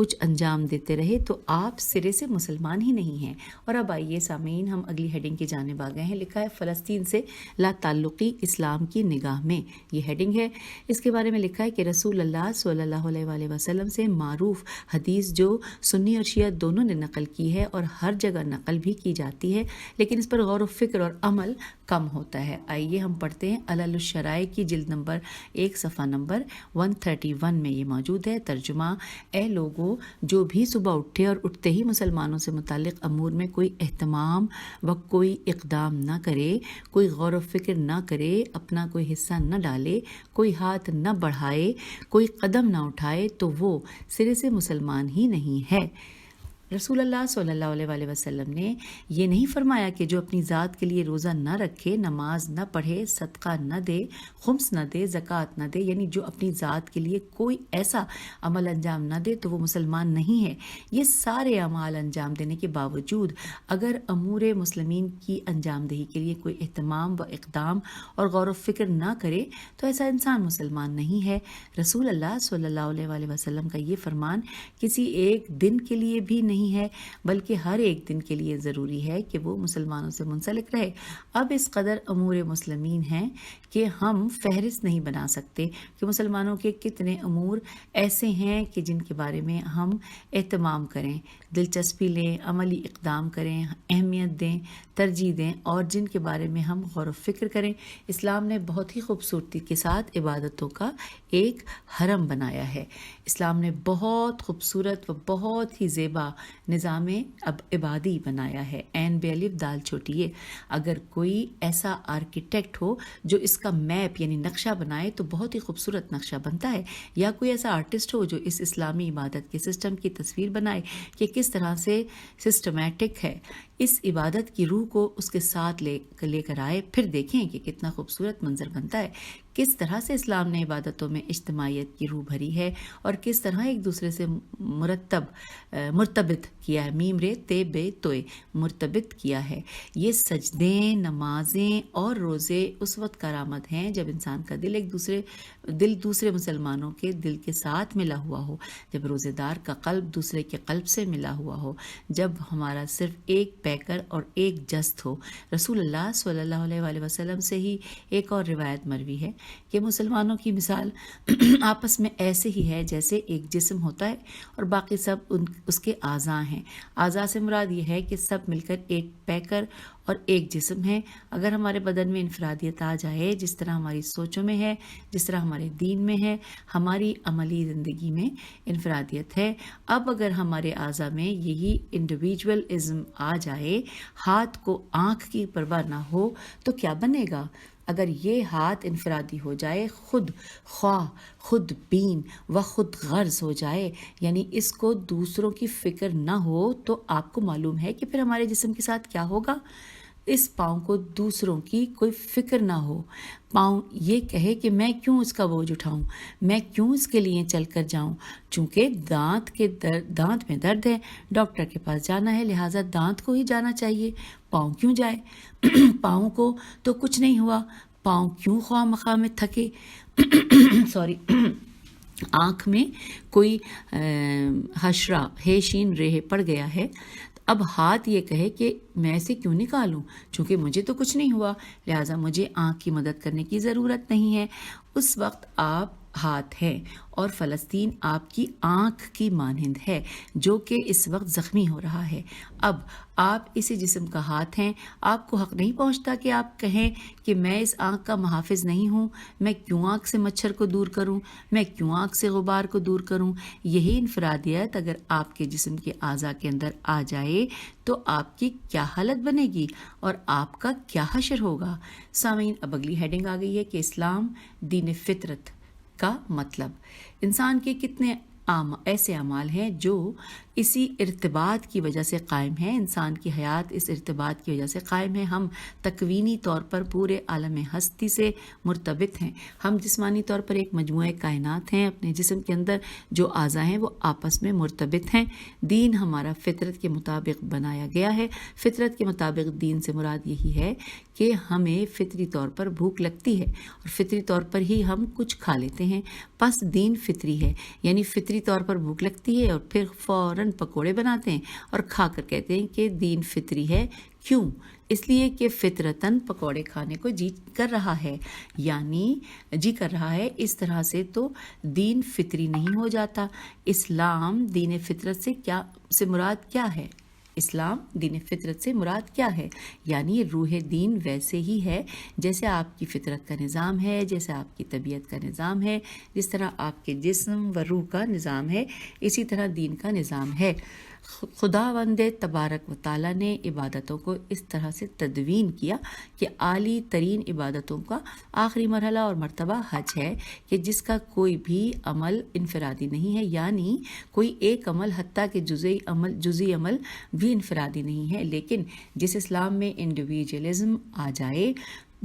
کچھ انجام دیتے رہے تو آپ سرے سے مسلمان ہی نہیں ہیں۔ اور اب آئیے سامعین، ہم اگلی ہیڈنگ کی جانب آ گئے ہیں۔ لکھا ہے فلسطین سے لا تعلقی اسلام کی نگاہ میں، یہ ہیڈنگ ہے۔ اس کے بارے میں لکھا ہے کہ رسول اللہ صلی اللہ علیہ وآلہ وسلم سے معروف حدیث جو سنی اور شیعہ دونوں نے نقل کی ہے اور ہر جگہ نقل بھی کی جاتی ہے، لیکن اس پر غور و فکر اور عمل کم ہوتا ہے۔ آئیے ہم پڑھتے ہیں علل الشرائع کی جلد نمبر 1 صفحہ نمبر 131 میں یہ موجود ہے۔ ترجمہ: اے لوگو، جو بھی صبح اٹھے اور اٹھتے ہی مسلمانوں سے متعلق امور میں کوئی اہتمام و کوئی اقدام نہ کرے، کوئی غور و فکر نہ کرے، اپنا کوئی حصہ نہ ڈالے، کوئی ہاتھ نہ بڑھائے، کوئی قدم نہ اٹھائے، تو وہ سرے سے مسلمان ہی نہیں ہے۔ رسول اللہ صلی اللہ علیہ وآلہ وسلم نے یہ نہیں فرمایا کہ جو اپنی ذات کے لیے روزہ نہ رکھے، نماز نہ پڑھے، صدقہ نہ دے، خمس نہ دے، زکوٰۃ نہ دے، یعنی جو اپنی ذات کے لیے کوئی ایسا عمل انجام نہ دے تو وہ مسلمان نہیں ہے۔ یہ سارے اعمال انجام دینے کے باوجود اگر امور مسلمین کی انجام دہی کے لیے کوئی اہتمام و اقدام اور غور و فکر نہ کرے تو ایسا انسان مسلمان نہیں ہے۔ رسول اللہ صلی اللہ علیہ وآلہ وسلم کا یہ فرمان کسی ایک دن کے لیے بھی نہیں ہے، بلکہ ہر ایک دن کے لیے ضروری ہے کہ وہ مسلمانوں سے منسلک رہے۔ اب اس قدر امور مسلمین ہیں کہ ہم فہرست نہیں بنا سکتے کہ مسلمانوں کے کتنے امور ایسے ہیں کہ جن کے بارے میں ہم اہتمام کریں، دلچسپی لیں، عملی اقدام کریں، اہمیت دیں، ترجیح دیں، اور جن کے بارے میں ہم غور و فکر کریں۔ اسلام نے بہت ہی خوبصورتی کے ساتھ عبادتوں کا ایک حرم بنایا ہے۔ اسلام نے بہت خوبصورت و بہت ہی زیبا نظام عبادی بنایا ہے۔ عین بے الف دال چھوٹی یہ۔ اگر کوئی ایسا آرکیٹیکٹ ہو جو اس کا میپ یعنی نقشہ بنائے تو بہت ہی خوبصورت نقشہ بنتا ہے، یا کوئی ایسا آرٹسٹ ہو جو اس اسلامی عبادت کے سسٹم کی تصویر بنائے کہ کس طرح سے سسٹمیٹک ہے، اس عبادت کی روح کو اس کے ساتھ لے کر آئے، پھر دیکھیں کہ کتنا خوبصورت منظر بنتا ہے۔ کس طرح سے اسلام نے عبادتوں میں اجتماعیت کی روح بھری ہے اور کس طرح ایک دوسرے سے مرتبط کیا ہے، میم رے تے بے توئے، مرتبط کیا ہے۔ یہ سجدیں، نمازیں اور روزے اس وقت کارآمد ہیں جب انسان کا دل دوسرے مسلمانوں کے دل کے ساتھ ملا ہوا ہو، جب روزے دار کا قلب دوسرے کے قلب سے ملا ہوا ہو، جب ہمارا صرف ایک پیکر اور ایک جست ہو۔ رسول اللہ صلی اللہ علیہ وآلہ وسلم سے ہی ایک اور روایت مروی ہے کہ مسلمانوں کی مثال آپس میں ایسے ہی ہے جیسے ایک جسم ہوتا ہے اور باقی سب اس کے اعضاء ہیں۔ اعضاء سے مراد یہ ہے کہ سب مل کر ایک پیکر اور ایک جسم ہے۔ اگر ہمارے بدن میں انفرادیت آ جائے، جس طرح ہماری سوچوں میں ہے، جس طرح ہمارے دین میں ہے، ہماری عملی زندگی میں انفرادیت ہے۔ اب اگر ہمارے اعضاء میں یہی انڈیویجولزم آ جائے، ہاتھ کو آنکھ کی پرواہ نہ ہو تو کیا بنے گا؟ اگر یہ ہاتھ انفرادی ہو جائے، خود خواہ، خود بین و خود غرض ہو جائے، یعنی اس کو دوسروں کی فکر نہ ہو، تو آپ کو معلوم ہے کہ پھر ہمارے جسم کے ساتھ کیا ہوگا۔ اس پاؤں کو دوسروں کی کوئی فکر نہ ہو، پاؤں یہ کہے کہ میں کیوں اس کا بوجھ اٹھاؤں، میں کیوں اس کے لیے چل کر جاؤں، چونکہ دانت میں درد ہے، ڈاکٹر کے پاس جانا ہے، لہٰذا دانت کو ہی جانا چاہیے، پاؤں کیوں جائے؟ پاؤں کو تو کچھ نہیں ہوا، پاؤں کیوں خواہ مخواہ میں تھکے؟ آنکھ میں کوئی حشرہ شین ریح پڑ گیا ہے، اب ہاتھ یہ کہے کہ میں اسے کیوں نکالوں، چونکہ مجھے تو کچھ نہیں ہوا، لہٰذا مجھے آنکھ کی مدد کرنے کی ضرورت نہیں ہے۔ اس وقت آپ ہاتھ ہیں اور فلسطین آپ کی آنکھ کی مانند ہے جو کہ اس وقت زخمی ہو رہا ہے۔ اب آپ اسی جسم کا ہاتھ ہیں، آپ کو حق نہیں پہنچتا کہ آپ کہیں کہ میں اس آنکھ کا محافظ نہیں ہوں، میں کیوں آنکھ سے مچھر کو دور کروں، میں کیوں آنکھ سے غبار کو دور کروں۔ یہی انفرادیت اگر آپ کے جسم کے اعضاء کے اندر آ جائے تو آپ کی کیا حالت بنے گی اور آپ کا کیا حشر ہوگا۔ سامعین، اب اگلی ہیڈنگ آ گئی ہے کہ اسلام دین فطرت کا مطلب۔ انسان کے کتنے ایسے اعمال ہیں جو اسی ارتباط کی وجہ سے قائم ہے، انسان کی حیات اس ارتباط کی وجہ سے قائم ہے۔ ہم تکوینی طور پر پورے عالم ہستی سے مرتبط ہیں، ہم جسمانی طور پر ایک مجموعہ کائنات ہیں، اپنے جسم کے اندر جو اعضاء ہیں وہ آپس میں مرتبط ہیں۔ دین ہمارا فطرت کے مطابق بنایا گیا ہے۔ فطرت کے مطابق دین سے مراد یہی ہے کہ ہمیں فطری طور پر بھوک لگتی ہے اور فطری طور پر ہی ہم کچھ کھا لیتے ہیں، پس دین فطری ہے، یعنی فطری طور پر بھوک لگتی ہے اور پھر فوراً پکوڑے بناتے ہیں اور کھا کر کہتے ہیں کہ دین فطری ہے۔ کیوں؟ اس لیے کہ فطرتاً پکوڑے کھانے کو جی کر رہا ہے، یعنی جی کر رہا ہے۔ اس طرح سے تو دین فطری نہیں ہو جاتا۔ اسلام دین فطرت سے مراد کیا ہے؟ اسلام دین فطرت سے مراد کیا ہے؟ یعنی روح دین ویسے ہی ہے جیسے آپ کی فطرت کا نظام ہے، جیسے آپ کی طبیعت کا نظام ہے، جس طرح آپ کے جسم و روح کا نظام ہے، اسی طرح دین کا نظام ہے۔ خداوند تبارک و تعالیٰ نے عبادتوں کو اس طرح سے تدوین کیا کہ اعلی ترین عبادتوں کا آخری مرحلہ اور مرتبہ حج ہے کہ جس کا کوئی بھی عمل انفرادی نہیں ہے، یعنی کوئی ایک عمل حتیٰ کہ جزئی عمل بھی انفرادی نہیں ہے، لیکن جس اسلام میں انڈیویجولزم آ جائے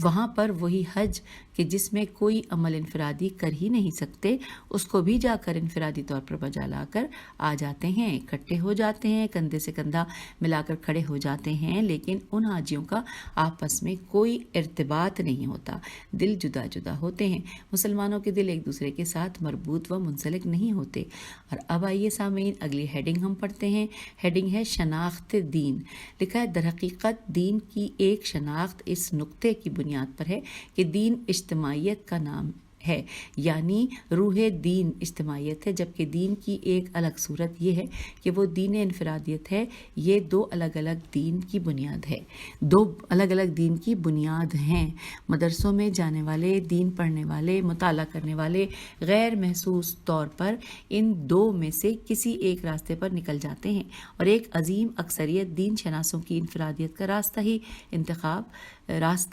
وہاں پر وہی حج کہ جس میں کوئی عمل انفرادی کر ہی نہیں سکتے، اس کو بھی جا کر انفرادی طور پر بجا لا کر آ جاتے ہیں، اکٹھے ہو جاتے ہیں، کندھے سے کندھا ملا کر کھڑے ہو جاتے ہیں، لیکن ان حاجیوں کا آپس میں کوئی ارتباط نہیں ہوتا، دل جدا جدا ہوتے ہیں۔ مسلمانوں کے دل ایک دوسرے کے ساتھ مربوط و منسلک نہیں ہوتے۔ اور اب آئیے سامعین، اگلی ہیڈنگ ہم پڑھتے ہیں۔ ہیڈنگ ہے شناخت دین۔ لکھا ہے در حقیقت دین کی ایک شناخت اس نقطے کی بنیاد پر ہے کہ دین اجتماعیت کا نام ہے، یعنی روح دین اجتماعیت ہے، جبکہ دین کی ایک الگ صورت یہ ہے کہ وہ دین انفرادیت ہے۔ یہ دو الگ الگ دین کی بنیاد ہے، دو الگ الگ دین کی بنیاد ہیں۔ مدرسوں میں جانے والے، دین پڑھنے والے، مطالعہ کرنے والے غیر محسوس طور پر ان دو میں سے کسی ایک راستے پر نکل جاتے ہیں، اور ایک عظیم اکثریت دین شناسوں کی انفرادیت کا راستہ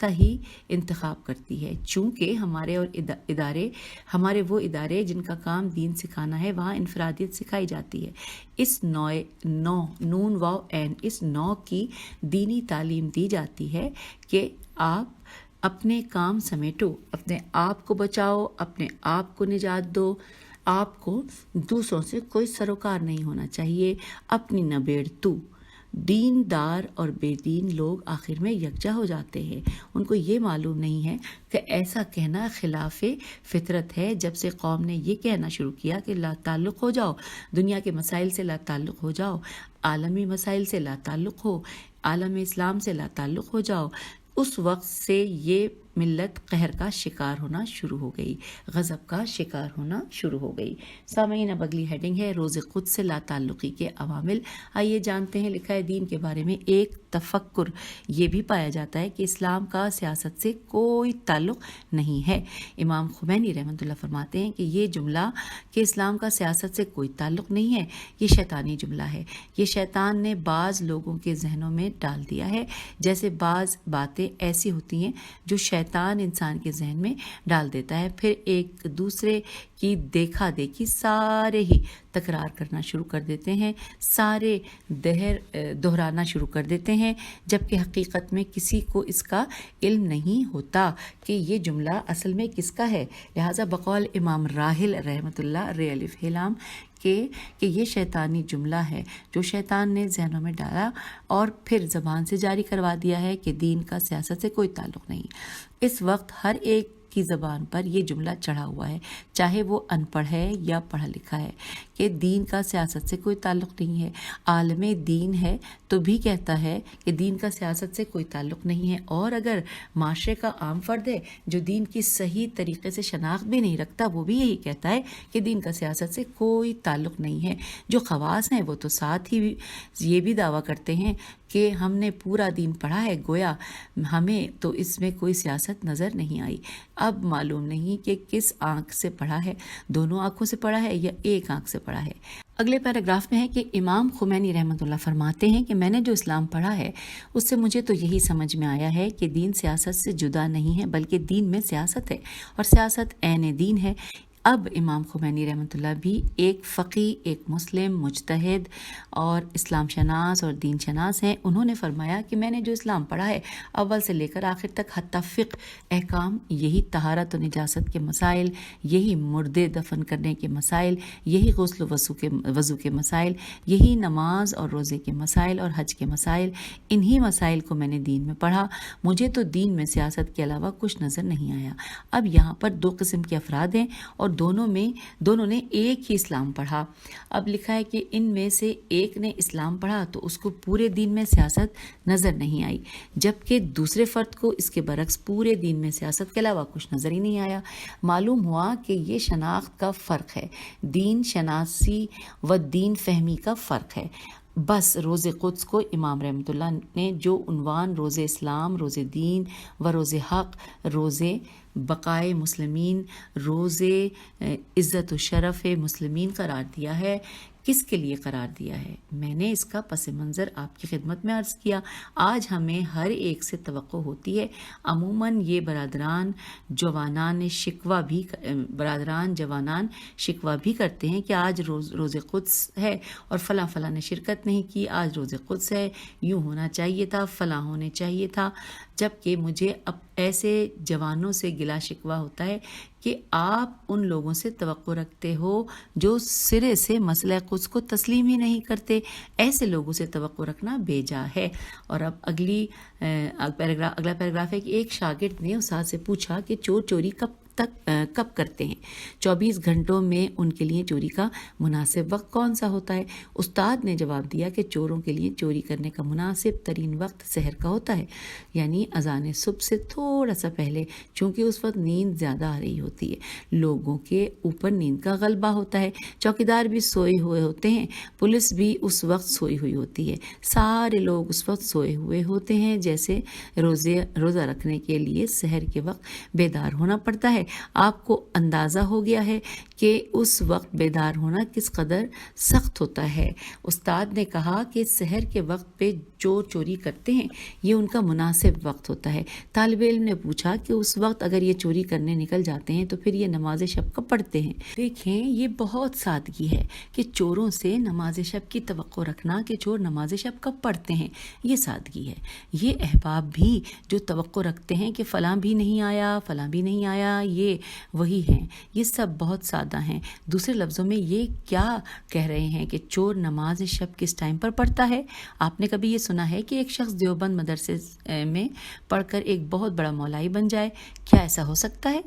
ہی انتخاب کرتی ہے۔ چونکہ ہمارے وہ ادارے جن کا کام دین سکھانا ہے، وہاں انفرادیت سکھائی جاتی ہے۔ اس نون واو این اس نوع کی دینی تعلیم دی جاتی ہے کہ آپ اپنے کام سمیٹو، اپنے آپ کو بچاؤ، اپنے آپ کو نجات دو، آپ کو دوسروں سے کوئی سروکار نہیں ہونا چاہیے، اپنی نبیڑ تو۔ دین دار اور بے دین لوگ آخر میں یکجا ہو جاتے ہیں۔ ان کو یہ معلوم نہیں ہے کہ ایسا کہنا خلاف فطرت ہے۔ جب سے قوم نے یہ کہنا شروع کیا کہ لا تعلق ہو جاؤ، دنیا کے مسائل سے لا تعلق ہو جاؤ، عالمی مسائل سے لا تعلق ہو، عالم اسلام سے لا تعلق ہو جاؤ، اس وقت سے یہ ملت قہر کا شکار ہونا شروع ہو گئی، غضب کا شکار ہونا شروع ہو گئی۔ سامعین، اب اگلی ہیڈنگ ہے روز قدس سے لا تعلقی کے عوامل۔ آئیے جانتے ہیں۔ لکھا ہے دین کے بارے میں ایک تفکر یہ بھی پایا جاتا ہے کہ اسلام کا سیاست سے کوئی تعلق نہیں ہے۔ امام خمینی رحمۃ اللہ فرماتے ہیں کہ یہ جملہ کہ اسلام کا سیاست سے کوئی تعلق نہیں ہے، یہ شیطانی جملہ ہے۔ یہ شیطان نے بعض لوگوں کے ذہنوں میں ڈال دیا ہے، جیسے بعض باتیں ایسی ہوتی ہیں جو شیطان انسان کے ذہن میں ڈال دیتا ہے، پھر ایک دوسرے کی دیکھا دیکھی سارے ہی تکرار کرنا شروع کر دیتے ہیں، سارے دہرانا شروع کر دیتے ہیں، جبکہ حقیقت میں کسی کو اس کا علم نہیں ہوتا کہ یہ جملہ اصل میں کس کا ہے۔ لہٰذا بقول امام راحل رحمۃ اللہ ریلف ہلام کہ یہ شیطانی جملہ ہے جو شیطان نے ذہنوں میں ڈالا اور پھر زبان سے جاری کروا دیا ہے کہ دین کا سیاست سے کوئی تعلق نہیں۔ اس وقت ہر ایک کی زبان پر یہ جملہ چڑھا ہوا ہے، چاہے وہ ان پڑھ ہے یا پڑھا لکھا ہے، کہ دین کا سیاست سے کوئی تعلق نہیں ہے۔ عالم دین ہے تو بھی کہتا ہے کہ دین کا سیاست سے کوئی تعلق نہیں ہے، اور اگر معاشرے کا عام فرد ہے جو دین کی صحیح طریقے سے شناخت بھی نہیں رکھتا، وہ بھی یہی کہتا ہے کہ دین کا سیاست سے کوئی تعلق نہیں ہے۔ جو خواص ہیں وہ تو ساتھ ہی یہ بھی دعویٰ کرتے ہیں کہ ہم نے پورا دین پڑھا ہے، گویا ہمیں تو اس میں کوئی سیاست نظر نہیں آئی۔ اب معلوم نہیں کہ کس آنکھ سے پڑھا ہے، دونوں آنکھوں سے پڑھا ہے یا ایک آنکھ سے پڑھا ہے۔ اگلے پیراگراف میں ہے کہ امام خمینی رحمۃ اللہ فرماتے ہیں کہ میں نے جو اسلام پڑھا ہے اس سے مجھے تو یہی سمجھ میں آیا ہے کہ دین سیاست سے جدا نہیں ہے، بلکہ دین میں سیاست ہے، اور سیاست عین دین ہے۔ اب امام خمینی رحمۃ اللہ بھی ایک فقی، ایک مسلم مجتہد اور اسلام شناس اور دین شناس ہیں. انہوں نے فرمایا کہ میں نے جو اسلام پڑھا ہے اول سے لے کر آخر تک حتیٰ فقہ احکام، یہی طہارت و نجاست کے مسائل، یہی مردے دفن کرنے کے مسائل، یہی غسل و وضو کے مسائل، یہی نماز اور روزے کے مسائل اور حج کے مسائل، انہی مسائل کو میں نے دین میں پڑھا. مجھے تو دین میں سیاست کے علاوہ کچھ نظر نہیں آیا. اب یہاں پر دو قسم کے افراد ہیں اور دونوں نے ایک ہی اسلام پڑھا. اب لکھا ہے کہ ان میں سے ایک نے اسلام پڑھا تو اس کو پورے دین میں سیاست نظر نہیں آئی، جبکہ دوسرے فرد کو اس کے برعکس پورے دین میں سیاست کے علاوہ کچھ نظر ہی نہیں آیا. معلوم ہوا کہ یہ شناخت کا فرق ہے، دین شناسی و دین فہمی کا فرق ہے. بس روز قدس کو امام رحمۃ اللہ نے جو عنوان روز اسلام، روز دین و روز حق، روز بقائے مسلمین، روز عزت و شرف مسلمین قرار دیا ہے، کس کے لیے قرار دیا ہے؟ میں نے اس کا پس منظر آپ کی خدمت میں عرض کیا. آج ہمیں ہر ایک سے توقع ہوتی ہے. عموماً یہ برادران جوانان شکوہ بھی کرتے ہیں کہ آج روز قدس ہے اور فلاں نے شرکت نہیں کی، آج روز قدس ہے، یوں ہونا چاہیے تھا، فلاں ہونے چاہیے تھا. جبکہ مجھے اب ایسے جوانوں سے گلا شکوہ ہوتا ہے کہ آپ ان لوگوں سے توقع رکھتے ہو جو سرے سے مسئلہ قدس کو تسلیم ہی نہیں کرتے. ایسے لوگوں سے توقع رکھنا بے جا ہے. اور اب اگلا پیراگراف ہے کہ ایک شاگرد نے استاد سے پوچھا کہ چور چوری کب کرتے ہیں؟ 24 گھنٹوں میں ان کے لیے چوری کا مناسب وقت کون سا ہوتا ہے؟ استاد نے جواب دیا کہ چوروں کے لیے چوری کرنے کا مناسب ترین وقت سحر کا ہوتا ہے، یعنی اذان صبح سے تھوڑا سا پہلے، چونکہ اس وقت نیند زیادہ آ رہی ہوتی ہے، لوگوں کے اوپر نیند کا غلبہ ہوتا ہے، چوکیدار بھی سوئے ہوئے ہوتے ہیں، پولیس بھی اس وقت سوئی ہوئی ہوتی ہے، سارے لوگ اس وقت سوئے ہوئے ہوتے ہیں. جیسے روزہ رکھنے کے لیے سحر کے وقت بیدار ہونا پڑتا ہے. آپ کو اندازہ ہو گیا ہے کہ اس وقت بیدار ہونا کس قدر سخت ہوتا ہے. استاد نے کہا کہ سحر کے وقت پہ چور چوری کرتے ہیں، یہ ان کا مناسب وقت ہوتا ہے. طالب علم نے پوچھا کہ اس وقت اگر یہ چوری کرنے نکل جاتے ہیں تو پھر یہ نماز شب کب پڑھتے ہیں؟ دیکھیں، یہ بہت سادگی ہے کہ چوروں سے نماز شب کی توقع رکھنا کہ چور نماز شب کب پڑھتے ہیں، یہ سادگی ہے. یہ احباب بھی جو توقع رکھتے ہیں کہ فلاں بھی نہیں آیا، یہ وہی ہیں، یہ سب بہت سادہ ہیں. دوسرے لفظوں میں یہ کیا کہہ رہے ہیں کہ چور نماز شب کس ٹائم پر پڑھتا ہے؟ آپ نے کبھی یہ سنا ہے کہ ایک شخص دیوبند مدرسے میں پڑھ کر ایک بہت بڑا مولوی بن جائے؟ کیا ایسا ہو سکتا ہے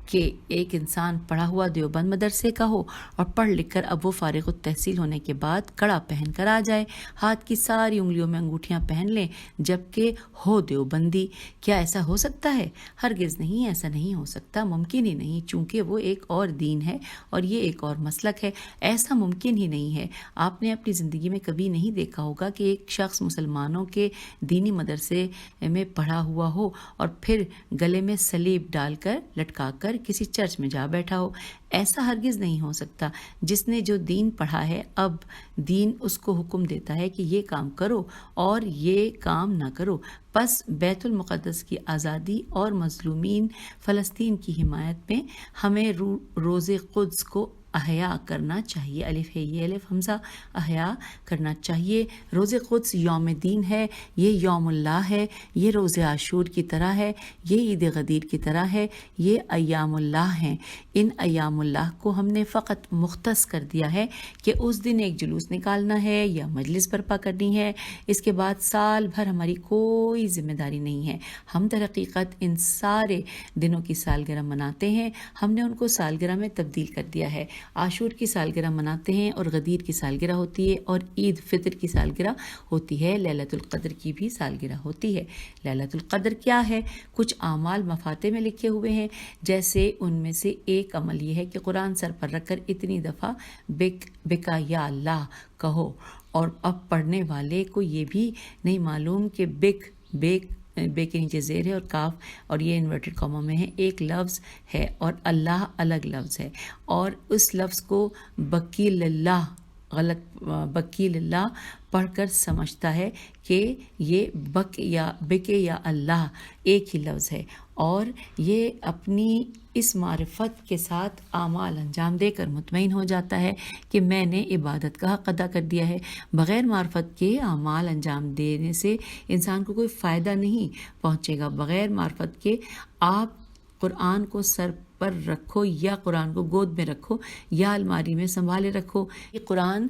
کہ ایک انسان پڑھا ہوا دیوبند مدرسے کا ہو اور پڑھ لکھ کر اب وہ فارغ التحصیل ہونے کے بعد کڑا پہن کر آ جائے، ہاتھ کی ساری انگلیوں میں انگوٹھیاں پہن لیں جبکہ ہو دیوبندی؟ کیا ایسا ہو سکتا ہے؟ ہرگز نہیں، ایسا نہیں ہو سکتا، ممکن ہی نہیں، چونکہ وہ ایک اور دین ہے اور یہ ایک اور مسلک ہے. ایسا ممکن ہی نہیں ہے. آپ نے اپنی زندگی میں کبھی نہیں دیکھا ہوگا کہ ایک شخص مسلمانوں کے دینی مدرسے میں پڑھا ہوا ہو اور پھر گلے میں صلیب ڈال کر لٹکا کر کسی چرچ میں جا بیٹھا ہو. ایسا ہرگز نہیں ہو سکتا. جس نے جو دین پڑھا ہے، اب دین اس کو حکم دیتا ہے کہ یہ کام کرو اور یہ کام نہ کرو. پس بیت المقدس کی آزادی اور مظلومین فلسطین کی حمایت میں ہمیں روز قدس کو احیا کرنا چاہیے. الف ہے، یہ الف حمزہ، احیا کرنا چاہیے. روز قدس یوم دین ہے، یہ یوم اللہ ہے، یہ روز عاشور کی طرح ہے، یہ عید غدیر کی طرح ہے، یہ ایام اللہ ہیں. ان ایام اللہ کو ہم نے فقط مختص کر دیا ہے کہ اس دن ایک جلوس نکالنا ہے یا مجلس برپا کرنی ہے. اس کے بعد سال بھر ہماری کوئی ذمہ داری نہیں ہے. ہم در حقیقت ان سارے دنوں کی سالگرہ مناتے ہیں. ہم نے ان کو سالگرہ میں تبدیل کر دیا ہے. عاشور کی سالگرہ مناتے ہیں اور غدیر کی سالگرہ ہوتی ہے اور عید فطر کی سالگرہ ہوتی ہے. لیلۃ القدر کی بھی سالگرہ ہوتی ہے. لیلۃ القدر کیا ہے؟ کچھ اعمال مفاتح میں لکھے ہوئے ہیں. جیسے ان میں سے ایک عمل یہ ہے کہ قرآن سر پر رکھ کر اتنی دفعہ بکا یا اللہ کہو. اور اب پڑھنے والے کو یہ بھی نہیں معلوم کہ بے کے نیچے زیر ہے اور کاف اور یہ انورٹڈ کاما میں ہے، ایک لفظ ہے اور اللہ الگ لفظ ہے، اور اس لفظ کو بکیل اللہ غلط وکیل اللہ پڑھ کر سمجھتا ہے کہ یہ بک یا اللہ ایک ہی لفظ ہے، اور یہ اپنی اس معرفت کے ساتھ اعمال انجام دے کر مطمئن ہو جاتا ہے کہ میں نے عبادت کا حق ادا کر دیا ہے۔ بغیر معرفت کے اعمال انجام دینے سے انسان کو کوئی فائدہ نہیں پہنچے گا۔ بغیر معرفت کے آپ قرآن کو سر پر رکھو یا قرآن کو گود میں رکھو یا الماری میں سنبھالے رکھو، یہ قرآن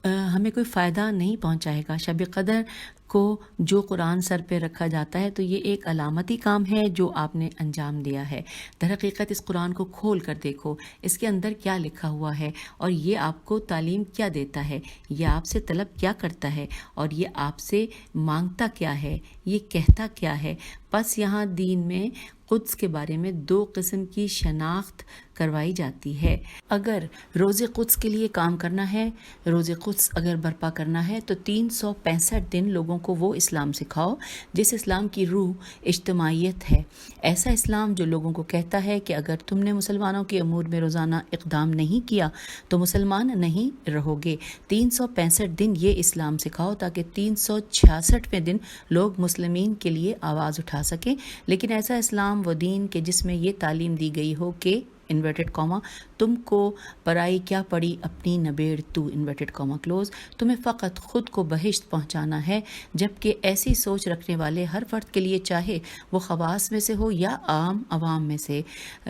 ہمیں کوئی فائدہ نہیں پہنچائے گا۔ شب قدر کو جو قرآن سر پہ رکھا جاتا ہے تو یہ ایک علامتی کام ہے جو آپ نے انجام دیا ہے۔ در حقیقت اس قرآن کو کھول کر دیکھو، اس کے اندر کیا لکھا ہوا ہے، اور یہ آپ کو تعلیم کیا دیتا ہے، یہ آپ سے طلب کیا کرتا ہے، اور یہ آپ سے مانگتا کیا ہے، یہ کہتا کیا ہے۔ پس یہاں دین میں قدس کے بارے میں 2 قسم کی شناخت کروائی جاتی ہے۔ اگر روز قدس کے لیے کام کرنا ہے، روز قدس اگر برپا کرنا ہے تو 365 دن لوگوں کو وہ اسلام سکھاؤ جس اسلام کی روح اجتماعیت ہے، ایسا اسلام جو لوگوں کو کہتا ہے کہ اگر تم نے مسلمانوں کے امور میں روزانہ اقدام نہیں کیا تو مسلمان نہیں رہو گے۔ 365 دن یہ اسلام سکھاؤ تاکہ 366ویں دن لوگ مسلمین کے لیے آواز اٹھا سکیں، لیکن ایسا اسلام وہ دین کہ جس میں یہ تعلیم دی گئی ہو کہ انورٹڈ کاما تم کو پرائی کیا پڑی اپنی نبیڑ تو، انورٹڈ کاما کلوز، تمہیں فقط خود کو بہشت پہنچانا ہے، جبکہ ایسی سوچ رکھنے والے ہر فرد کے لیے چاہے وہ خواص میں سے ہو یا عام عوام میں سے،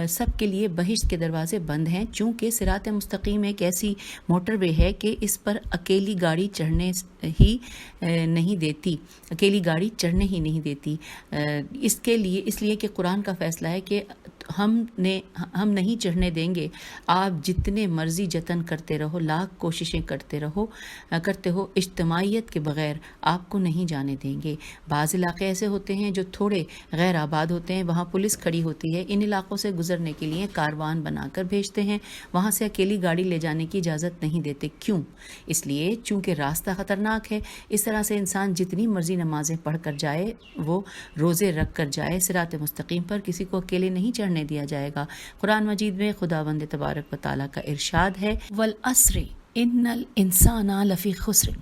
سب کے لیے بہشت کے دروازے بند ہیں، چونکہ صراط مستقیم ایک ایسی موٹر وے ہے کہ اس پر اکیلی گاڑی چڑھنے ہی نہیں دیتی، اس لیے کہ قرآن کا فیصلہ ہے کہ ہم نہیں چڑھنے دیں گے، آپ جتنے مرضی جتن کرتے رہو، لاکھ کوششیں کرتے ہو، اجتماعیت کے بغیر آپ کو نہیں جانے دیں گے۔ بعض علاقے ایسے ہوتے ہیں جو تھوڑے غیر آباد ہوتے ہیں، وہاں پولیس کھڑی ہوتی ہے، ان علاقوں سے گزرنے کے لیے کاروان بنا کر بھیجتے ہیں، وہاں سے اکیلی گاڑی لے جانے کی اجازت نہیں دیتے۔ کیوں؟ اس لیے چونکہ راستہ خطرناک ہے۔ اس طرح سے انسان جتنی مرضی نمازیں پڑھ کر جائے، وہ روزے رکھ کر جائے، صراط مستقیم پر کسی کو اکیلے نہیں چڑھنے دیا جائے گا۔ قرآن مجید میں خداوند تبارک و تعالیٰ کا ارشاد ہے، والعصر ان الانسان لفی خسر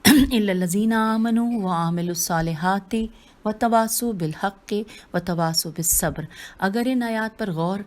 الا الذین آمنوا وعملوا الصالحات وتواصوا بالحق وتواصوا بالصبر۔ اگر ان آیات پر غور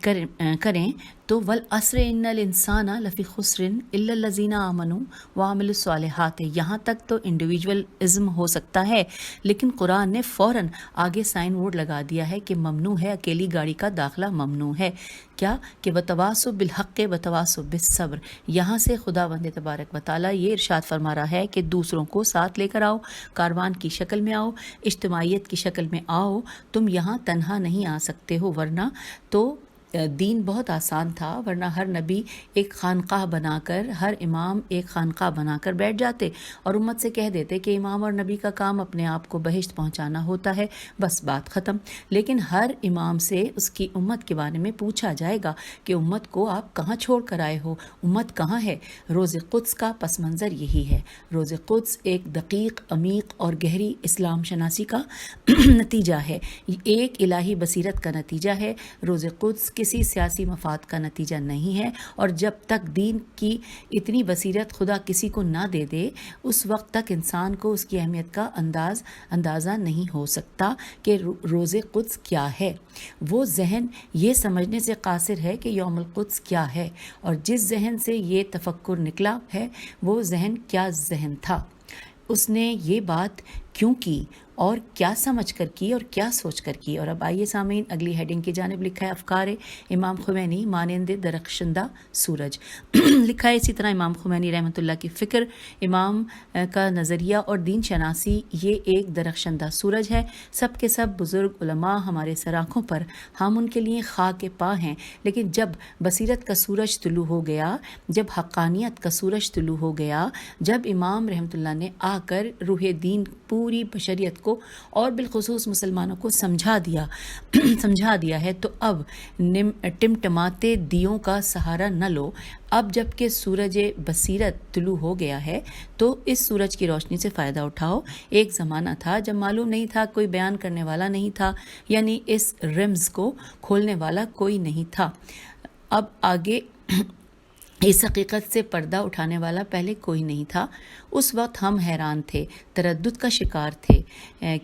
کریں تو والعصر ان الانسان لفی خسر الا الذین آمنوا وعملوا الصالحات، یہاں تک تو انڈیویجولزم ہو سکتا ہے، لیکن قرآن نے فوراً آگے سائن بورڈ لگا دیا ہے کہ ممنوع ہے، اکیلی گاڑی کا داخلہ ممنوع ہے۔ کیا کہ وتواصوا بالحق وتواصوا بالصبر، یہاں سے خداوند تبارک و تعالیٰ یہ ارشاد فرما رہا ہے کہ دوسروں کو ساتھ لے کر آؤ، کاروان کی شکل میں آؤ، اجتماعیت کی شکل میں آؤ، تم یہاں تنہا نہیں آ سکتے ہو، ورنہ تو دین بہت آسان تھا، ورنہ ہر نبی ایک خانقاہ بنا کر، ہر امام ایک خانقاہ بنا کر بیٹھ جاتے اور امت سے کہہ دیتے کہ امام اور نبی کا کام اپنے آپ کو بہشت پہنچانا ہوتا ہے، بس بات ختم۔ لیکن ہر امام سے اس کی امت کے بارے میں پوچھا جائے گا کہ امت کو آپ کہاں چھوڑ کر آئے ہو، امت کہاں ہے؟ روز قدس کا پس منظر یہی ہے۔ روز قدس ایک دقیق، عمیق اور گہری اسلام شناسی کا نتیجہ ہے، ایک الہی بصیرت کا نتیجہ ہے۔ روز قدس کسی سیاسی مفاد کا نتیجہ نہیں ہے، اور جب تک دین کی اتنی بصیرت خدا کسی کو نہ دے دے، اس وقت تک انسان کو اس کی اہمیت کا اندازہ نہیں ہو سکتا کہ روز قدس کیا ہے۔ وہ ذہن یہ سمجھنے سے قاصر ہے کہ یوم القدس کیا ہے، اور جس ذہن سے یہ تفکر نکلا ہے وہ ذہن کیا ذہن تھا، اس نے یہ بات کیوں کی اور کیا سمجھ کر کی اور کیا سوچ کر کی۔ اور اب آئیے سامعین، اگلی ہیڈنگ کی جانب لکھا ہے افکار امام خمینی مانند درخشندہ سورج۔ لکھا ہے اسی طرح امام خمینی رحمۃ اللہ کی فکر، امام کا نظریہ اور دین شناسی یہ ایک درخشندہ سورج ہے۔ سب کے سب بزرگ علماء ہمارے سر آنکھوں پر، ہم ان کے لیے خاک پا ہیں، لیکن جب بصیرت کا سورج طلوع ہو گیا، جب حقانیت کا سورج طلوع ہو گیا، جب امام رحمۃ اللہ نے آ کر روح دین پوری بشریت کو اور بالخصوص مسلمانوں کو سمجھا دیا ہے، تو اب ٹمٹماتے دیوں کا سہارا نہ لو۔ اب جب کہ سورج بصیرت طلوع ہو گیا ہے تو اس سورج کی روشنی سے فائدہ اٹھاؤ۔ ایک زمانہ تھا جب معلوم نہیں تھا، کوئی بیان کرنے والا نہیں تھا، یعنی اس رمز کو کھولنے والا کوئی نہیں تھا۔ اب آگے اس حقیقت سے پردہ اٹھانے والا پہلے کوئی نہیں تھا۔ اس وقت ہم حیران تھے، تردد کا شکار تھے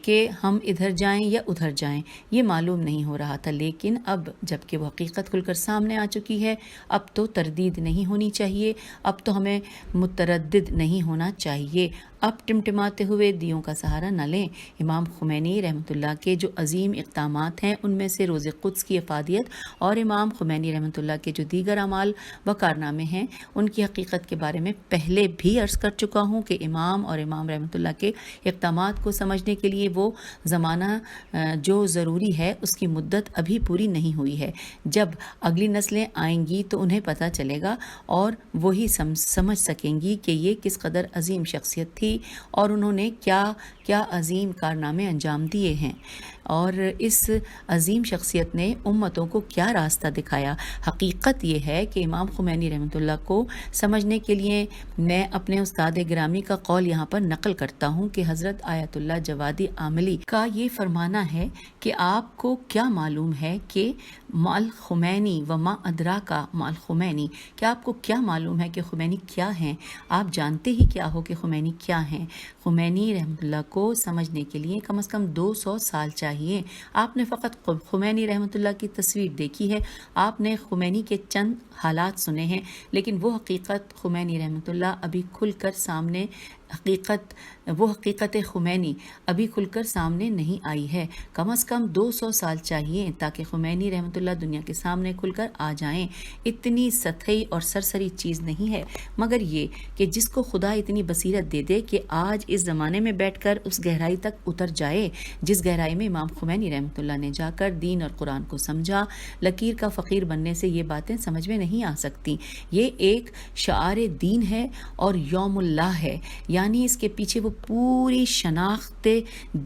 کہ ہم ادھر جائیں یا ادھر جائیں، یہ معلوم نہیں ہو رہا تھا۔ لیکن اب جب کہ وہ حقیقت کھل کر سامنے آ چکی ہے، اب تو تردید نہیں ہونی چاہیے، اب تو ہمیں متردد نہیں ہونا چاہیے۔ اب ٹمٹماتے ہوئے دیوں کا سہارا نہ لیں۔ امام خمینی رحمۃ اللہ کے جو عظیم اقدامات ہیں، ان میں سے روز قدس کی افادیت اور امام خمینی رحمۃ اللہ کے جو دیگر اعمال و کارنامے ہیں، ان کی حقیقت کے بارے میں پہلے بھی عرض کر چکا ہوں کہ امام اور امام رحمۃ اللہ کے اقدامات کو سمجھنے کے لیے وہ زمانہ جو ضروری ہے اس کی مدت ابھی پوری نہیں ہوئی ہے۔ جب اگلی نسلیں آئیں گی تو انہیں پتہ چلے گا اور وہی سمجھ سکیں گی کہ یہ کس قدر عظیم شخصیت تھی اور انہوں نے کیا کیا عظیم کارنامے انجام دیے ہیں، اور اس عظیم شخصیت نے امتوں کو کیا راستہ دکھایا۔ حقیقت یہ ہے کہ امام خمینی رحمۃ اللہ کو سمجھنے کے لیے میں اپنے استاد گرامی کا قول یہاں پر نقل کرتا ہوں کہ حضرت آیت اللہ جوادی عاملی کا یہ فرمانا ہے کہ آپ کو کیا معلوم ہے کہ مال خمینی و ما ادراکا مال خمینی، کیا آپ کو کیا معلوم ہے کہ خمینی کیا ہیں؟ آپ جانتے ہی کیا ہو کہ خمینی کیا ہیں؟ خمینی رحمۃ اللہ کو سمجھنے کے لیے کم از کم 200 سال چاہیے۔ آپ نے فقط خمینی رحمۃ اللہ کی تصویر دیکھی ہے، آپ نے خمینی کے چند حالات سنے ہیں، لیکن وہ حقیقت خمینی رحمۃ اللہ ابھی کھل کر سامنے وہ حقیقت خمینی ابھی کھل کر سامنے نہیں آئی ہے۔ کم از کم 200 سال چاہیے تاکہ خمینی رحمۃ اللہ دنیا کے سامنے کھل کر آ جائیں۔ اتنی سطحی اور سرسری چیز نہیں ہے، مگر یہ کہ جس کو خدا اتنی بصیرت دے دے کہ آج اس زمانے میں بیٹھ کر اس گہرائی تک اتر جائے جس گہرائی میں امام خمینی رحمۃ اللہ نے جا کر دین اور قرآن کو سمجھا۔ لکیر کا فقیر بننے سے یہ باتیں سمجھ میں نہیں آ سکتی۔ یہ ایک شعار دین ہے اور یوم اللہ ہے، یعنی اس کے پیچھے وہ پوری شناخت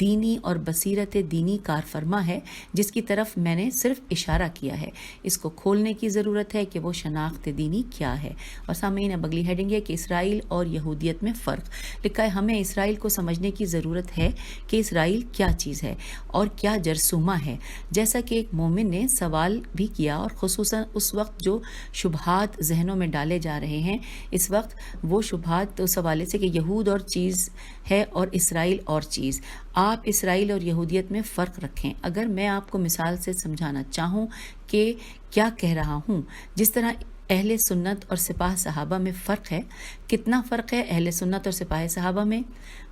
دینی اور بصیرت دینی کار فرما ہے جس کی طرف میں نے صرف اشارہ کیا ہے۔ اس کو کھولنے کی ضرورت ہے کہ وہ شناخت دینی کیا ہے۔ اور سامعین، اب اگلی ہیڈنگ ہے کہ اسرائیل اور یہودیت میں فرق۔ لکھا ہے ہمیں اسرائیل کو سمجھنے کی ضرورت ہے کہ اسرائیل کیا چیز ہے اور کیا جرثومہ ہے۔ جیسا کہ ایک مومن نے سوال بھی کیا، اور خصوصاً اس وقت جو شبہات ذہنوں میں ڈالے جا رہے ہیں، اس وقت وہ شبہات اس حوالے سے کہ یہود اور چیز ہے اور اسرائیل اور چیز۔ آپ اسرائیل اور یہودیت میں فرق رکھیں۔ اگر میں آپ کو مثال سے سمجھانا چاہوں کہ کیا کہہ رہا ہوں، جس طرح اہل سنت اور سپاہ صحابہ میں فرق ہے، کتنا فرق ہے اہل سنت اور سپاہ صحابہ میں،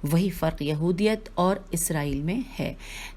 وہی فرق یہودیت اور اسرائیل میں ہے۔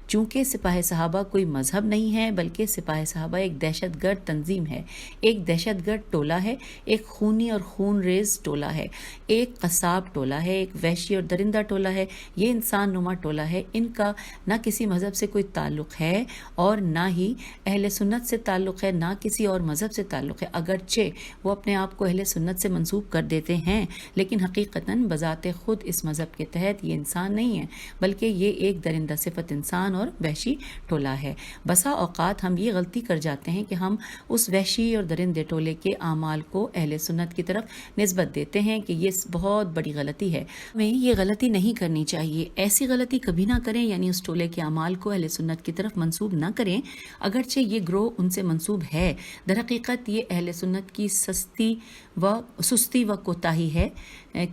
چونکہ سپاہ صحابہ کوئی مذہب نہیں ہے، بلکہ سپاہ صحابہ ایک دہشت گرد تنظیم ہے، ایک دہشت گرد ٹولہ ہے، ایک خونی اور خون ریز ٹولہ ہے، ایک قصاب ٹولہ ہے، ایک وحشی اور درندہ ٹولہ ہے، یہ انسان نما ٹولہ ہے۔ ان کا نہ کسی مذہب سے کوئی تعلق ہے اور نہ ہی اہل سنت سے تعلق ہے، نہ کسی اور مذہب سے تعلق ہے، اگرچہ وہ اپنے آپ کو اہل سنت سے منسوب کر دیتے ہیں، لیکن حقیقتاً بذات خود اس مذہب کے تحت یہ انسان نہیں ہے، بلکہ یہ ایک درندہ صفت انسان اور وحشی ٹولہ ہے۔ بسا اوقات ہم یہ غلطی کر جاتے ہیں کہ ہم اس وحشی اور درندے ٹولے کے اعمال کو اہل سنت کی طرف نسبت دیتے ہیں کہ یہ بہت بڑی غلطی ہے، ہمیں یہ غلطی نہیں کرنی چاہیے۔ ایسی غلطی کبھی نہ کریں، یعنی اس ٹولے کے اعمال کو اہل سنت کی طرف منسوب نہ کریں، اگرچہ یہ گروہ ان سے منسوب ہے۔ در حقیقت یہ اہل سنت کی سستی و کوتاہی ہے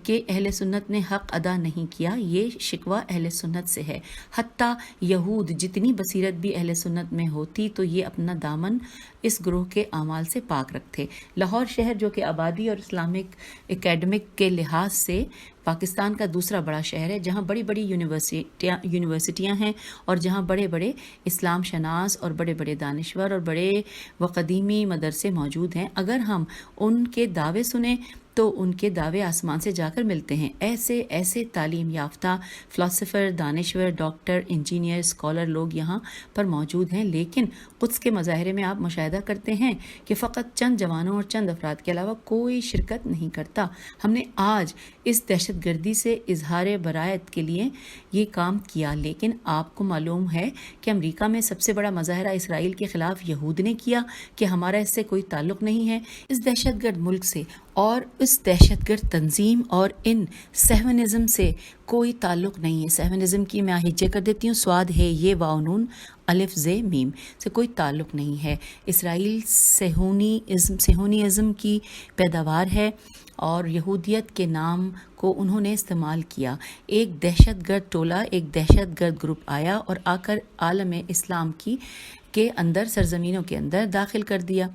کہ اہل سنت نے حق ادا نہیں کیا، یہ شکوہ اہل سنت سے ہے۔ حتیٰ یہود جتنی بصیرت بھی اہل سنت میں ہوتی تو یہ اپنا دامن اس گروہ کے اعمال سے پاک رکھتے۔ لاہور شہر جو کہ آبادی اور اسلامک اکیڈمک کے لحاظ سے پاکستان کا دوسرا بڑا شہر ہے، جہاں بڑی بڑی یونیورسٹیاں ہیں اور جہاں بڑے بڑے اسلام شناس اور بڑے بڑے دانشور اور بڑے و قدیمی مدرسے موجود ہیں، اگر ہم ان کے دعوے سنیں تو ان کے دعوے آسمان سے جا کر ملتے ہیں۔ ایسے ایسے تعلیم یافتہ فلاسفر، دانشور، ڈاکٹر، انجینئر، اسکالر لوگ یہاں پر موجود ہیں، لیکن قدس کے مظاہرے میں آپ مشاہدہ کرتے ہیں کہ فقط چند جوانوں اور چند افراد کے علاوہ کوئی شرکت نہیں کرتا۔ ہم نے آج اس دہشت گردی سے اظہار برائت کے لیے یہ کام کیا، لیکن آپ کو معلوم ہے کہ امریکہ میں سب سے بڑا مظاہرہ اسرائیل کے خلاف یہود نے کیا کہ ہمارا اس سے کوئی تعلق نہیں ہے۔ اس دہشت گرد ملک سے اور اس دہشت گرد تنظیم اور ان صہیونزم سے کوئی تعلق نہیں ہے. صہیونزم کی میں ہجے کر دیتی ہوں، سواد ہے یہ واو نون الف ز میم سے کوئی تعلق نہیں ہے. اسرائیل صہیونیزم کی پیداوار ہے اور یہودیت کے نام کو انہوں نے استعمال کیا. ایک دہشت گرد ٹولہ، ایک دہشت گرد گروپ آیا اور آ کر عالم اسلام کے اندر، سرزمینوں کے اندر داخل کر دیا.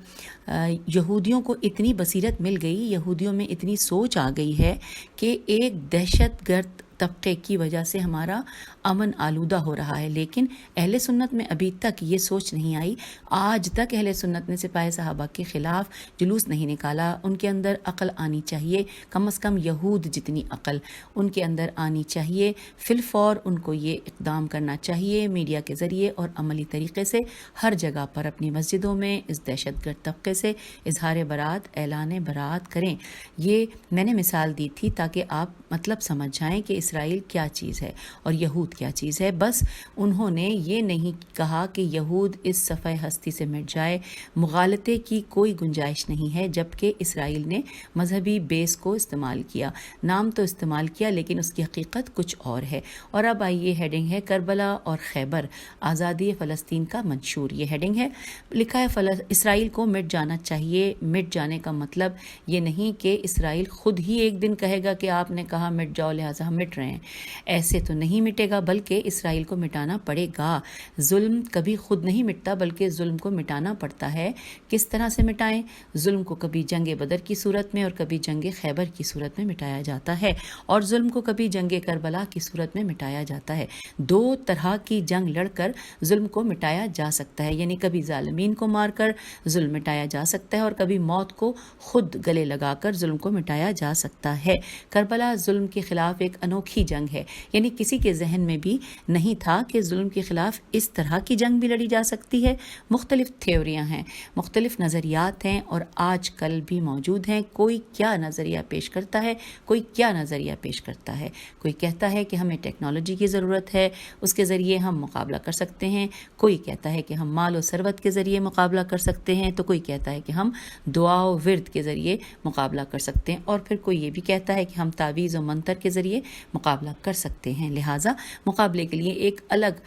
یہودیوں کو اتنی بصیرت مل گئی، یہودیوں میں اتنی سوچ آ گئی ہے کہ ایک دہشت گرد طبقے کی وجہ سے ہمارا امن آلودہ ہو رہا ہے. لیکن اہل سنت میں ابھی تک یہ سوچ نہیں آئی. آج تک اہل سنت نے سپاہ صحابہ کے خلاف جلوس نہیں نکالا. ان کے اندر عقل آنی چاہیے، کم از کم یہود جتنی عقل ان کے اندر آنی چاہیے. فی الفور ان کو یہ اقدام کرنا چاہیے میڈیا کے ذریعے اور عملی طریقے سے ہر جگہ پر اپنی مسجدوں میں اس دہشت گرد طبقے سے اظہار برات، اعلان برات کریں. یہ میں نے مثال دی تھی تاکہ آپ مطلب سمجھ جائیں کہ اسرائیل کیا چیز ہے اور یہود کیا چیز ہے. بس انہوں نے یہ نہیں کہا کہ یہود اس صفحہ ہستی سے مٹ جائے. مغالطے کی کوئی گنجائش نہیں ہے، جبکہ اسرائیل نے مذہبی بیس کو استعمال کیا، نام تو استعمال کیا لیکن اس کی حقیقت کچھ اور ہے. اور اب آئیے ہیڈنگ ہے کربلا اور خیبر، آزادی فلسطین کا منشور. یہ ہیڈنگ ہے، لکھا ہے اسرائیل کو مٹ جانا چاہیے. مٹ جانے کا مطلب یہ نہیں کہ اسرائیل خود ہی ایک دن کہے گا کہ آپ نے کہا مٹ جاؤ لہٰذا ہم مٹ رہے ہیں. ایسے تو نہیں مٹے گا، بلکہ اسرائیل کو مٹانا پڑے گا. ظلم کبھی خود نہیں مٹتا بلکہ ظلم کو مٹانا پڑتا ہے. کس طرح سے مٹائیں؟ ظلم کو کبھی جنگ بدر کی صورت میں اور کبھی جنگ خیبر کی صورت میں مٹایا جاتا ہے، اور ظلم کو کبھی جنگ کربلا کی صورت میں مٹایا جاتا ہے. دو طرح کی جنگ لڑ کر ظلم کو مٹایا جا سکتا ہے، یعنی کبھی ظالمین کو مار کر ظلم مٹایا جا سکتا ہے اور کبھی موت کو خود گلے لگا کر ظلم کو مٹایا جا سکتا ہے. کربلا ظلم کے خلاف ایک انوکھی جنگ ہے، یعنی کسی کے ذہن میں بھی نہیں تھا کہ ظلم کے خلاف اس طرح کی جنگ بھی لڑی جا سکتی ہے. مختلف تھیوریاں ہیں، مختلف نظریات ہیں اور آج کل بھی موجود ہیں. کوئی کیا نظریہ پیش کرتا ہے، کوئی کیا نظریہ پیش کرتا ہے. کوئی کہتا ہے کہ ہمیں ٹیکنالوجی کی ضرورت ہے، اس کے ذریعے ہم مقابلہ کر سکتے ہیں. کوئی کہتا ہے کہ ہم مال و ثروت کے ذریعے مقابلہ کر سکتے ہیں، تو کوئی کہتا ہے کہ ہم دعا و ورد کے ذریعے مقابلہ کر سکتے ہیں، اور پھر کوئی یہ بھی کہتا ہے کہ ہم تعویذ و منتر کے ذریعے مقابلہ کر سکتے ہیں. لہٰذا مقابلے کے لیے ایک الگ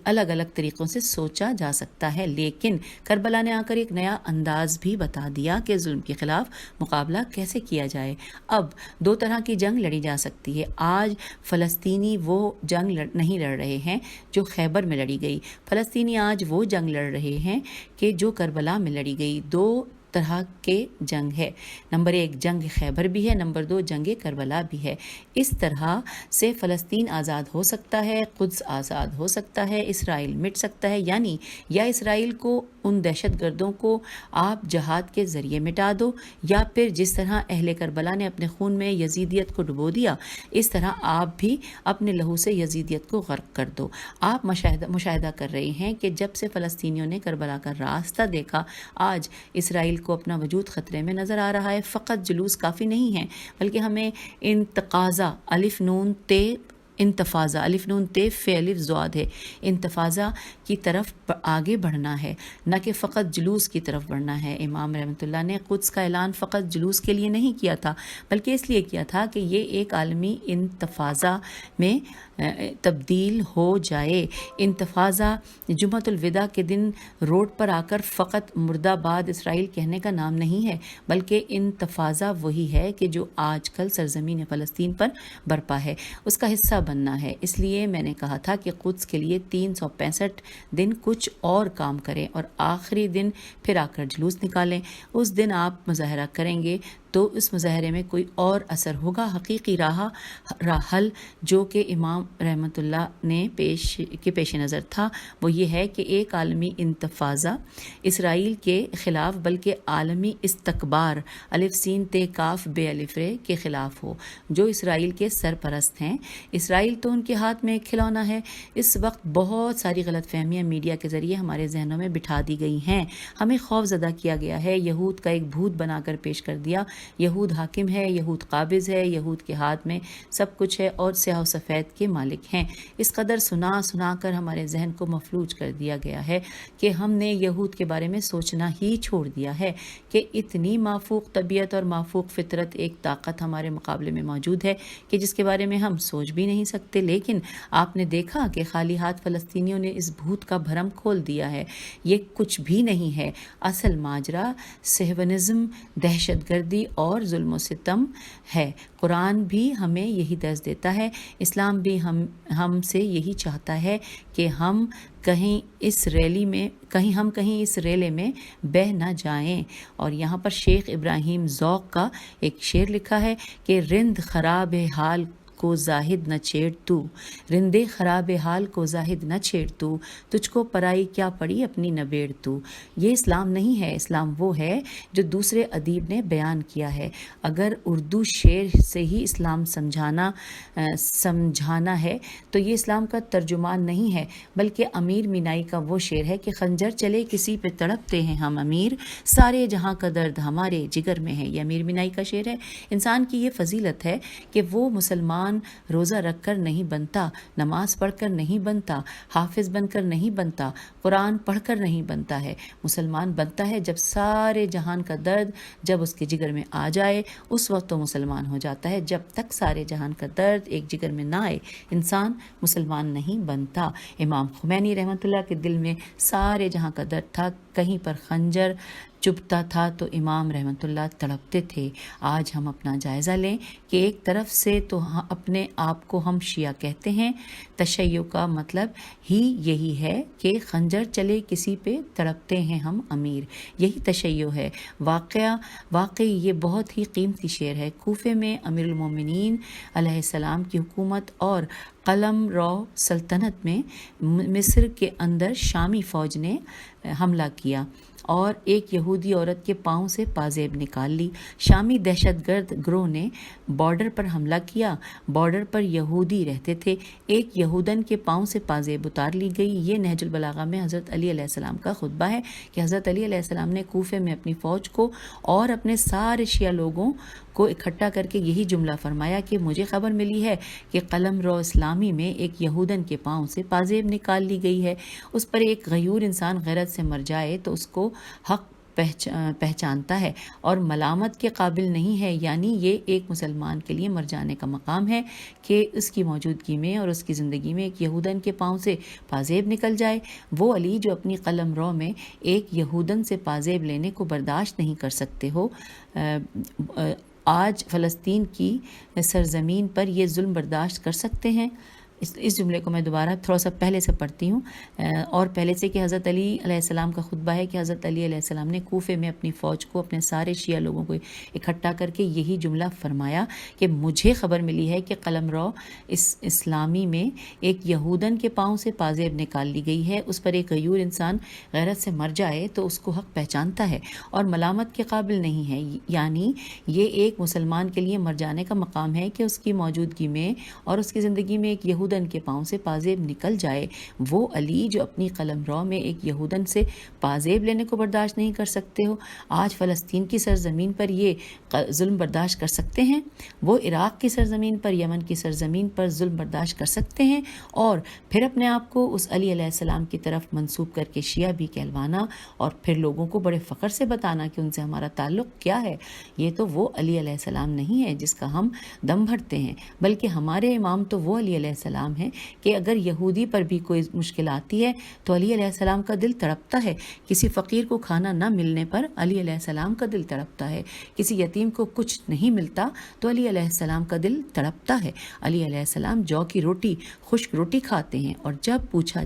الگ طریقوں سے سوچا جا سکتا ہے. لیکن کربلا نے آ کر ایک نیا انداز بھی بتا دیا کہ ظلم کے خلاف مقابلہ کیسے کیا جائے. اب دو طرح کی جنگ لڑی جا سکتی ہے. آج فلسطینی وہ جنگ نہیں لڑ رہے ہیں جو خیبر میں لڑی گئی. فلسطینی آج وہ جنگ لڑ رہے ہیں کہ جو کربلا میں لڑی گئی. دو طرح کے جنگ ہے. نمبر 1 جنگ خیبر بھی ہے، نمبر 2 جنگ کربلا بھی ہے. اس طرح سے فلسطین آزاد ہو سکتا ہے، قدس آزاد ہو سکتا ہے، اسرائیل مٹ سکتا ہے. یعنی یا اسرائیل کو، ان دہشت گردوں کو آپ جہاد کے ذریعے مٹا دو، یا پھر جس طرح اہل کربلا نے اپنے خون میں یزیدیت کو ڈبو دیا، اس طرح آپ بھی اپنے لہو سے یزیدیت کو غرق کر دو. آپ مشاہدہ کر رہے ہیں کہ جب سے فلسطینیوں نے کربلا کا راستہ دیکھا، آج اسرائیل کو اپنا وجود خطرے میں نظر آ رہا ہے. فقط جلوس کافی نہیں ہے، بلکہ ہمیں انتقاضہ الف نون تے، انتفاضہ الف نون تے فے الف زواد ہے، انتفاضہ کی طرف آگے بڑھنا ہے، نہ کہ فقط جلوس کی طرف بڑھنا ہے. امام رحمۃ اللہ نے قدس کا اعلان فقط جلوس کے لیے نہیں کیا تھا، بلکہ اس لیے کیا تھا کہ یہ ایک عالمی انتفاضہ میں تبدیل ہو جائے. انتفاضہ جمعۃ الوداع کے دن روڈ پر آ کر فقط مرد آباد اسرائیل کہنے کا نام نہیں ہے، بلکہ انتفاضہ وہی ہے کہ جو آج کل سرزمین فلسطین پر برپا ہے، اس کا حصہ بننا ہے. اس لیے میں نے کہا تھا کہ قدس کے لیے 365 دن کچھ اور کام کریں اور آخری دن پھر آ کر جلوس نکالیں. اس دن آپ مظاہرہ کریں گے تو اس مظاہرے میں کوئی اور اثر ہوگا. حقیقی حل جو کہ امام رحمۃ اللہ نے پیش نظر تھا وہ یہ ہے کہ ایک عالمی انتفاضہ اسرائیل کے خلاف، بلکہ عالمی استکبار الف سین تے کاف بے الف رے کے خلاف ہو، جو اسرائیل کے سرپرست ہیں. اسرائیل تو ان کے ہاتھ میں ایک کھلونا ہے. اس وقت بہت ساری غلط فہمیاں میڈیا کے ذریعے ہمارے ذہنوں میں بٹھا دی گئی ہیں. ہمیں خوف زدہ کیا گیا ہے، یہود کا ایک بھوت بنا کر پیش کر دیا یہود حاکم ہے، یہود قابض ہے، یہود کے ہاتھ میں سب کچھ ہے اور سیاہ و سفید کے مالک ہیں۔ اس قدر سنا کر ہمارے ذہن کو مفلوج کر دیا گیا ہے کہ ہم نے یہود کے بارے میں سوچنا ہی چھوڑ دیا ہے کہ اتنی مافوق طبیعت اور مافوق فطرت ایک طاقت ہمارے مقابلے میں موجود ہے کہ جس کے بارے میں ہم سوچ بھی نہیں سکتے۔ لیکن آپ نے دیکھا کہ خالی ہاتھ فلسطینیوں نے اس بھوت کا بھرم کھول دیا ہے۔ یہ کچھ بھی نہیں ہے، اصل ماجرا صہیونزم، دہشت گردی اور ظلم و ستم ہے۔ قرآن بھی ہمیں یہی درس دیتا ہے، اسلام بھی ہم سے یہی چاہتا ہے کہ ہم کہیں اس ریلے میں بہہ نہ جائیں۔ اور یہاں پر شیخ ابراہیم ذوق کا ایک شعر لکھا ہے کہ رند خراب حال کو زاہد نہ چھیڑ تو، رندے خراب حال کو زاہد نہ چھیڑ تو، تجھ کو پرائی کیا پڑی اپنی نبیڑ تو۔ یہ اسلام نہیں ہے، اسلام وہ ہے جو دوسرے ادیب نے بیان کیا ہے۔ اگر اردو شعر سے ہی اسلام سمجھانا ہے تو یہ اسلام کا ترجمان نہیں ہے، بلکہ امیر مینائی کا وہ شعر ہے کہ خنجر چلے کسی پہ تڑپتے ہیں ہم امیر، سارے جہاں کا درد ہمارے جگر میں ہے۔ یہ امیر مینائی کا شعر ہے۔ انسان کی یہ فضیلت ہے کہ وہ مسلمان روزہ رکھ کر نہیں بنتا، نماز پڑھ کر نہیں بنتا، حافظ بن کر نہیں بنتا، قرآن پڑھ کر نہیں بنتا ہے۔ مسلمان بنتا ہے جب سارے جہان کا درد جب اس کے جگر میں آ جائے، اس وقت تو مسلمان ہو جاتا ہے۔ جب تک سارے جہان کا درد ایک جگر میں نہ آئے، انسان مسلمان نہیں بنتا۔ امام خمینی رحمۃ اللہ کے دل میں سارے جہاں کا درد تھا، کہیں پر خنجر چبھتا تھا تو امام رحمۃ اللہ تڑپتے تھے۔ آج ہم اپنا جائزہ لیں کہ ایک طرف سے تو اپنے آپ کو ہم شیعہ کہتے ہیں، تشیع کا مطلب ہی یہی ہے کہ خنجر چلے کسی پہ تڑپتے ہیں ہم امیر، یہی تشیع ہے۔ واقعی یہ بہت ہی قیمتی شعر ہے۔ کوفے میں امیر المومنین علیہ السلام کی حکومت اور قلم رو سلطنت میں مصر کے اندر شامی فوج نے حملہ کیا اور ایک یہودی عورت کے پاؤں سے پازیب نکال لی۔ شامی دہشت گرد گروہ نے بارڈر پر حملہ کیا۔ بارڈر پر یہودی رہتے تھے، ایک یہودن کے پاؤں سے پازیب اتار لی گئی۔ یہ نہج البلاغہ میں حضرت علی علیہ السلام کا خطبہ ہے کہ حضرت علی علیہ السلام نے کوفے میں اپنی فوج کو اور اپنے سارے شیعہ لوگوں کو اکٹھا کر کے یہی جملہ فرمایا کہ مجھے خبر ملی ہے کہ قلم رو اسلامی میں ایک یہودن کے پاؤں سے پازیب نکال لی گئی ہے۔ اس پر ایک غیور انسان غیرت سے مر جائے تو اس کو حق پہچانتا ہے اور ملامت کے قابل نہیں ہے، یعنی یہ ایک مسلمان کے لیے مر جانے کا مقام ہے کہ اس کی موجودگی میں اور اس کی زندگی میں ایک یہودن کے پاؤں سے پازیب نکل جائے۔ وہ علی جو اپنی قلم رو میں ایک یہودن سے پازیب لینے کو برداشت نہیں کر سکتے ہو، آج فلسطین کی سرزمین پر یہ ظلم برداشت کر سکتے ہیں؟ اس جملے کو میں دوبارہ تھوڑا سا پہلے سے پڑھتی ہوں، اور پہلے سے کہ حضرت علی علیہ السلام کا خطبہ ہے کہ حضرت علی علیہ السلام نے کوفے میں اپنی فوج کو، اپنے سارے شیعہ لوگوں کو اکٹھا کر کے یہی جملہ فرمایا کہ مجھے خبر ملی ہے کہ قلم رو اسلامی میں ایک یہودن کے پاؤں سے پازیب نکال لی گئی ہے۔ اس پر ایک غیور انسان غیرت سے مر جائے تو اس کو حق پہچانتا ہے اور ملامت کے قابل نہیں ہے، یعنی یہ ایک مسلمان کے لیے مر جانے کا مقام ہے کہ اس کی موجودگی میں اور اس کی زندگی میں ایک یہودن کے پاؤں سے پازیب نکل جائے۔ وہ علی جو اپنی قلم رو میں ایک یہودن سے پازیب لینے کو برداشت نہیں کر سکتے ہو، آج فلسطین کی سرزمین پر یہ ظلم برداشت کر سکتے ہیں؟ وہ عراق کی سرزمین پر، یمن کی سرزمین پر ظلم برداشت کر سکتے ہیں اور پھر اپنے آپ کو اس علی علیہ السلام کی طرف منسوب کر کے شیعہ بھی کہلوانا اور پھر لوگوں کو بڑے فخر سے بتانا کہ ان سے ہمارا تعلق کیا ہے؟ یہ تو وہ علی علیہ السلام نہیں ہے جس کا ہم دم بھرتے ہیں، بلکہ ہمارے امام تو وہ علی علیہ السلام ہے کہ اگر یہودی پر بھی کوئی مشکل آتی ہے تو علی علیہ السلام کا دل تڑپتا ہے۔ کسی فقیر کو کھانا نہ ملنے پر علی علیہ السلام کا دل تڑپتا ہے، کسی یتیم کو کچھ نہیں ملتا تو علی علیہ السلام کا دل تڑپتا ہے۔ علی علیہ السلام جو کی روٹی، خشک روٹی کھاتے ہیں، اور جب پوچھا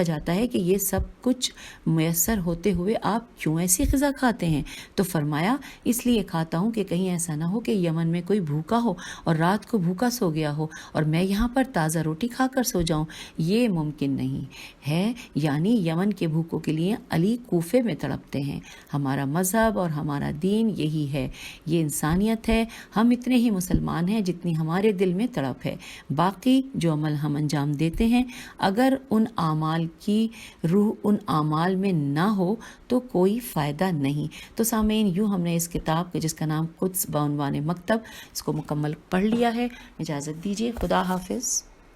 جاتا ہے کہ یہ سب کچھ میسر ہوتے ہوئے آپ کیوں ایسی غذا کھاتے ہیں، تو فرمایا اس لیے کھاتا ہوں کہ کہیں ایسا نہ ہو کہ یمن میں کوئی بھوکا ہو اور رات کو بھوکا سو گیا ہو اور میں یہاں پر پر تازہ روٹی کھا کر سو جاؤں، یہ ممکن نہیں ہے۔ یعنی یمن کے بھوکوں کے لیے علی کوفے میں تڑپتے ہیں۔ ہمارا مذہب اور ہمارا دین یہی ہے، یہ انسانیت ہے۔ ہم اتنے ہی مسلمان ہیں جتنی ہمارے دل میں تڑپ ہے۔ باقی جو عمل ہم انجام دیتے ہیں، اگر ان اعمال کی روح ان اعمال میں نہ ہو تو کوئی فائدہ نہیں۔ تو سامعین، یوں ہم نے اس کتاب کے جس کا نام قدس بعنوان مکتب، اس کو مکمل پڑھ لیا ہے۔ اجازت دیجیے، خدا حافظ۔